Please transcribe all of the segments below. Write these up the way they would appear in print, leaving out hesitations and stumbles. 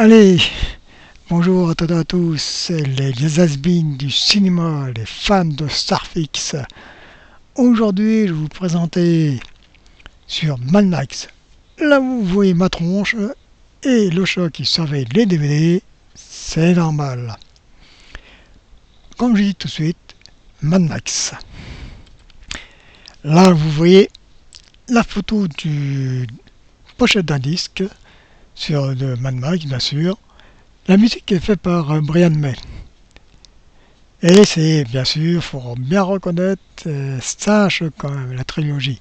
Allez, bonjour à toutes et à tous, les has-beens du cinéma, les fans de Starfix. Aujourd'hui, je vais vous présenter sur Mad Max. Là, vous voyez ma tronche et le chat qui surveille les DVD, c'est normal. Comme je dis tout de suite, Mad Max. Là, vous voyez la photo du pochette d'un disque sur de Mad Max, bien sûr. La musique est faite par Brian May. Et c'est bien sûr, faut bien reconnaître, ça choque quand même, la trilogie.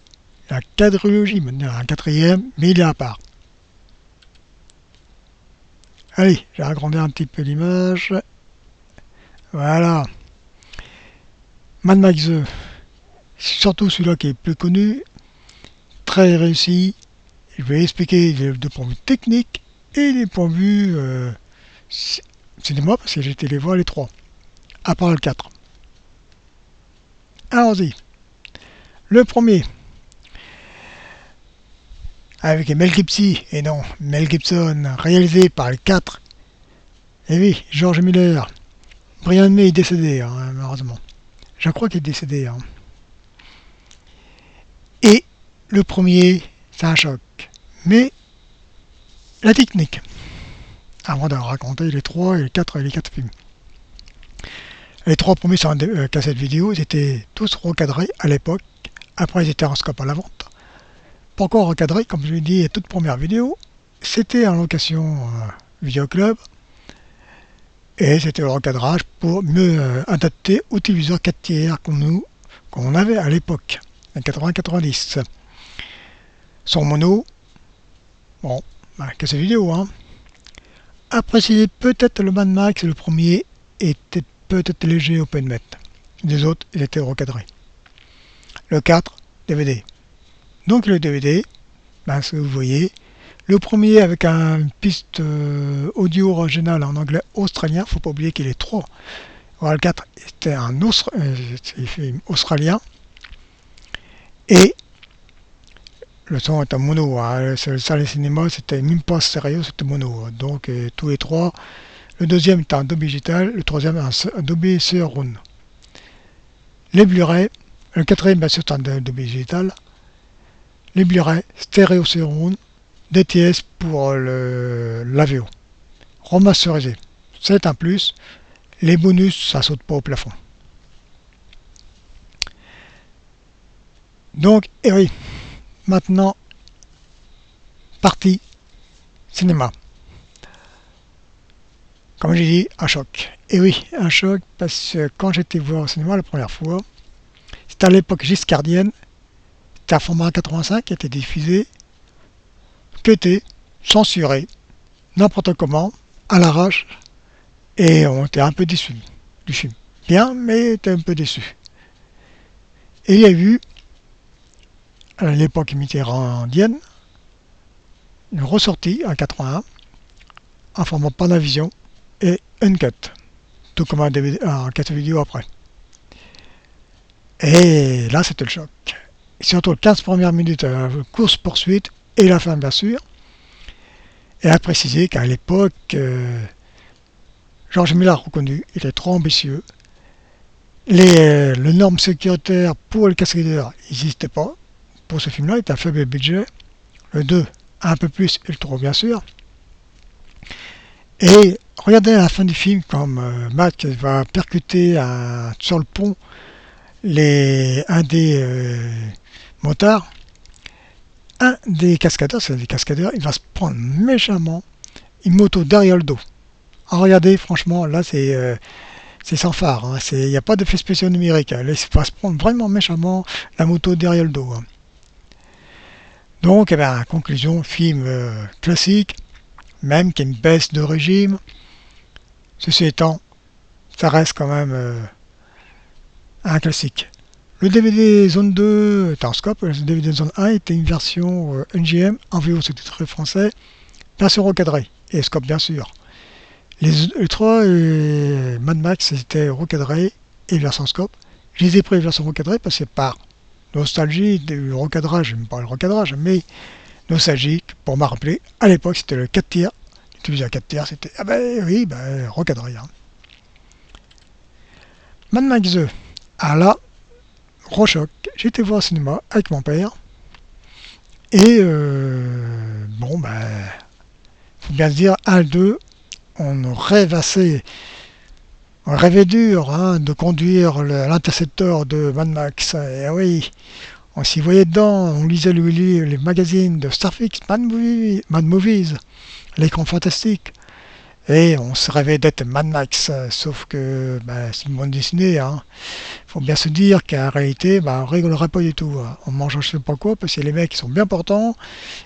La quadrilogie, maintenant, un quatrième, mais il est à part. Allez, j'ai agrandi un petit peu l'image. Voilà. Mad Max 2, surtout celui-là qui est plus connu, très réussi. Je vais expliquer les deux points de vue techniques et les points de vue cinéma, parce que j'ai été les voir les trois, à part le 4. Allons-y. Le premier, avec Mel Gibson, et non, Mel Gibson, réalisé par le 4. Et oui, George Miller. Brian May est décédé, hein, malheureusement. Je crois qu'il est décédé. Hein. Et le premier, c'est un choc. Mais la technique, avant de raconter les 3 et les 4 et les 4 films. Les 3 premiers sur une cassette vidéo, ils étaient tous recadrés à l'époque. Après, ils étaient en scope à la vente. Pourquoi recadrés, comme je l'ai dit, les toutes premières vidéos, c'était en location Vidéo Club. Et c'était le recadrage pour mieux adapter aux téléviseurs 4 tiers qu'on avait à l'époque, en 80-90. Son mono, bon, cassette vidéo, hein. Après, c'est peut-être le Mad Max, le premier était peut-être léger OpenMet. Les autres, ils étaient recadrés. Le 4, DVD. Donc le DVD, ce que vous voyez, le premier avec une piste audio originale en anglais australien, faut pas oublier qu'il est 3. Alors, le 4 était un film australien. Et le son est en mono. Hein. Salle de cinéma, c'était même pas stéréo, c'était mono. Donc tous les trois. Le deuxième était en Dolby Digital, le troisième en Dolby Surround. Les Blu-ray, le quatrième bien sûr c'est en Dolby Digital. Les Blu-ray, stéréo Surround, DTS pour l'AVO. Remasterisé, c'est un plus. Les bonus, ça saute pas au plafond. Donc, et oui, maintenant, partie cinéma. Comme j'ai dit, un choc. Et oui, un choc parce que quand j'étais voir au cinéma la première fois, c'était à l'époque giscardienne, c'était un format 85 qui était diffusé, qui était censuré, n'importe comment, à l'arrache, et on était un peu déçus du film. Bien, mais était un peu déçus. Et il y a eu, à l'époque mitterrandienne, une ressortie en 81, en format Panavision et Uncut, tout comme un DVD, un 4 vidéo après. Et là, c'était le choc. Et surtout les 15 premières minutes, course-poursuite et la fin, bien sûr. Et à préciser qu'à l'époque, George Miller a reconnu, il était trop ambitieux. Le norme sécuritaire pour le cascadeur n'existait pas. Pour ce film-là, il était à faible budget. Le 2, un peu plus, et le 3, bien sûr. Et regardez à la fin du film, comme Matt va percuter sur le pont un des motards, un des cascadeurs, c'est des cascadeurs, il va se prendre méchamment une moto derrière le dos. Alors regardez, franchement, là c'est sans phare, hein, il n'y a pas d'effet spécial numérique. Là, il va se prendre vraiment méchamment la moto derrière le dos. Hein. Donc, conclusion, film classique, même qu'il y ait une baisse de régime. Ceci étant, ça reste quand même un classique. Le DVD Zone 2 était en scope, le DVD Zone 1 était une version NGM, en VO sous-titré français, version recadrée, et scope bien sûr. Les 3 Mad Max étaient recadrés et version scope. Je les ai pris version recadrée parce que par nostalgie du recadrage, pas le recadrage, mais nostalgique pour me rappeler, à l'époque c'était le 4 tiers du fusil à 4 tirs, c'était... Ah ben oui, ben recadré. Hein. Mad Max 2. Ah là, gros choc. J'étais voir au cinéma avec mon père. Et bon, ben, faut bien se dire, 1, 2, on rêvassait, on rêvait dur hein, de conduire l'intercepteur de Mad Max. Et oui, on s'y voyait dedans, on lisait les magazines de Starfix, Mad Movies, l'écran fantastique. Et on se rêvait d'être Mad Max, sauf que bah, c'est une bande dessinée. Hein. Faut bien se dire qu'en réalité, bah, on rigolerait pas du tout. Hein. On mange je sais pas quoi, parce que les mecs ils sont bien portants.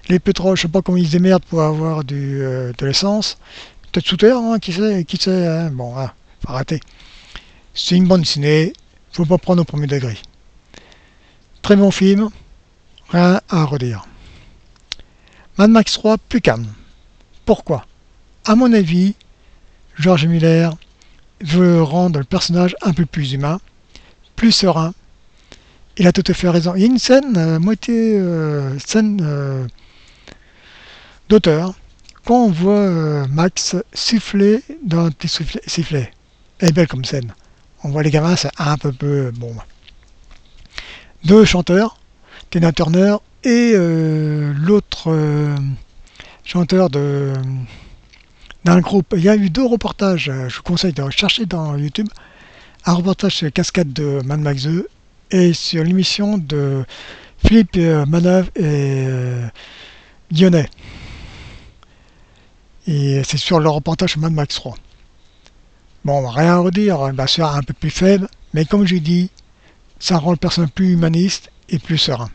Les pétroles, je sais pas comment ils se démerdent pour avoir de l'essence. Peut-être sous terre, hein, qui sait. Hein. Bon, hein, faut arrêter. C'est une bande dessinée, faut pas prendre au premier degré. Très bon film, rien à redire. Mad Max 3, plus calme. Pourquoi? À mon avis, George Miller veut rendre le personnage un peu plus humain, plus serein. Il a tout à fait raison. Il y a une scène, scène d'auteur, quand on voit Max siffler dans un petit sifflet. Elle est belle comme scène. On voit les gamins, c'est un peu bon. Deux chanteurs, Tina Turner et l'autre chanteur d'un groupe. Il y a eu 2 reportages, je vous conseille de chercher dans YouTube, un reportage sur les cascades de Mad Max 2 et sur l'émission de Philippe Manœuvre et Lyonnais. Et c'est sur le reportage sur Mad Max 3. Bon, rien à redire, bien sûr un peu plus faible, mais comme j'ai dit, ça rend le personnage plus humaniste et plus serein.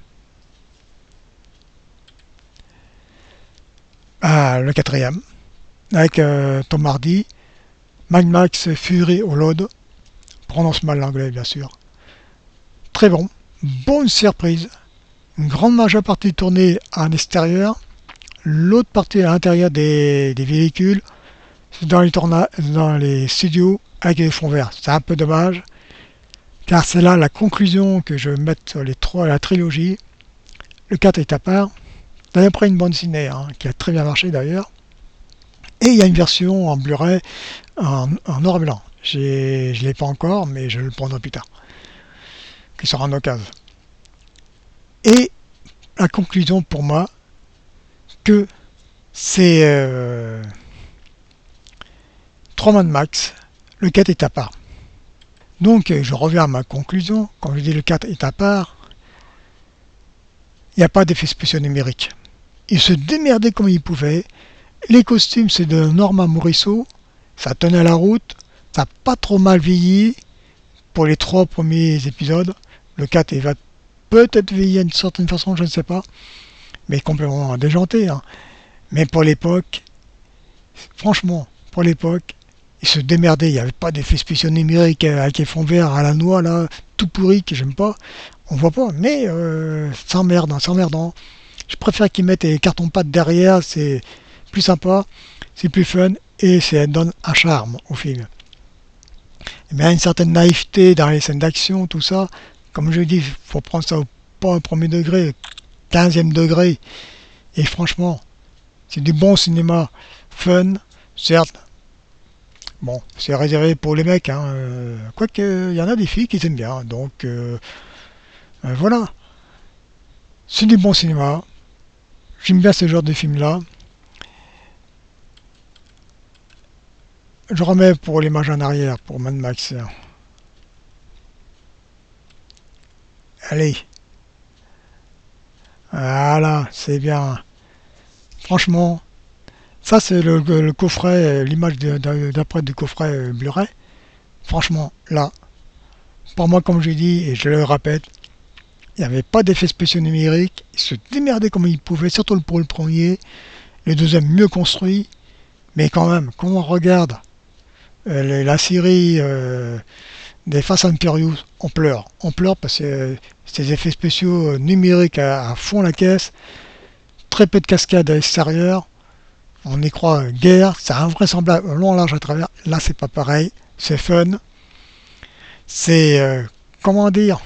Ah, le 4e, avec Tom Hardy, Mad Max Fury Road, prononce mal l'anglais bien sûr. Très bon, bonne surprise, une grande majeure partie tournée en extérieur, l'autre partie à l'intérieur des véhicules, dans les studios avec des fonds verts. C'est un peu dommage, car c'est là la conclusion que je vais mettre sur la trilogie. Le 4 est à part. D'ailleurs, après une bande dessinée, hein, qui a très bien marché d'ailleurs. Et il y a une version en Blu-ray en noir et blanc. Je ne l'ai pas encore, mais je le prendrai plus tard. Qui sera en occasion. Et la conclusion pour moi, que c'est 3 Mad Max, le 4 est à part. Donc je reviens à ma conclusion, quand je dis le 4 est à part, il n'y a pas d'effets spéciaux numériques. Ils se démerdaient comme ils pouvaient. Les costumes, c'est de Norman Morisseau, ça tenait la route, ça n'a pas trop mal vieilli pour les 3 premiers épisodes. Le 4 il va peut-être vieillir d'une certaine façon, je ne sais pas, mais complètement déjanté. Hein. Mais pour l'époque, franchement, pour l'époque, ils se démerdaient, il n'y avait pas d'effets spéciaux numériques avec les fonds verts à la noix, là, tout pourri, que j'aime pas. On voit pas, mais s'emmerdant. Je préfère qu'ils mettent les cartons-pâtes derrière, c'est plus sympa, c'est plus fun, et ça donne un charme au film. Mais il y a une certaine naïveté dans les scènes d'action, tout ça. Comme je dis, il faut prendre ça pas au premier degré, 15e degré. Et franchement, c'est du bon cinéma, fun, certes. Bon, c'est réservé pour les mecs, hein. Quoique, il y en a des filles qui aiment bien. Donc, voilà. C'est du bon cinéma. J'aime bien ce genre de film-là. Je remets pour l'image en arrière, pour Mad Max. Allez. Voilà, c'est bien. Franchement, ça c'est le coffret, l'image d'après du coffret Blu-ray. Franchement, là, pour moi, comme je dis, et je le répète, il n'y avait pas d'effets spéciaux numériques. Ils se démerdaient comme ils pouvaient, surtout pour le premier. Le deuxième mieux construit. Mais quand même, quand on regarde la série des Fast and Furious, on pleure. On pleure parce que ces effets spéciaux numériques à fond la caisse, très peu de cascades à l'extérieur, on y croit guère, c'est invraisemblable long large à travers. Là, c'est pas pareil, c'est fun, c'est comment dire,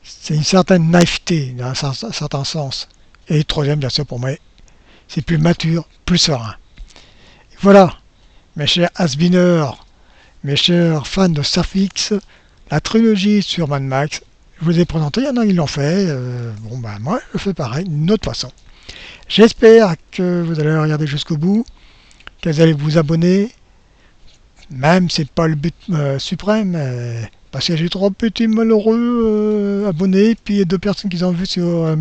c'est une certaine naïveté dans un certain sens. Et le troisième, bien sûr, pour moi, c'est plus mature, plus serein. Voilà, mes chers Asbiners, mes chers fans de Starfix, la trilogie sur Mad Max, je vous ai présenté, il y en a qui l'ont fait, bon ben moi je fais pareil, d'une autre façon. J'espère que vous allez regarder jusqu'au bout, que vous allez vous abonner, même si c'est pas le but suprême, parce que j'ai 3 petits malheureux abonnés, puis 2 personnes qui ont vu sur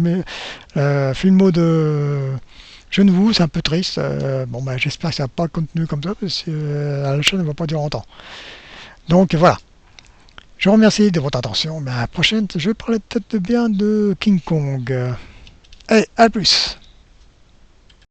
Filmo de Genevoux, c'est un peu triste. Bon ben j'espère que ça va pas continuer comme ça, parce que la chaîne ne va pas durer longtemps. Donc voilà. Je vous remercie de votre attention. Mais à la prochaine, je vais parler peut-être bien de King Kong. Allez, à plus.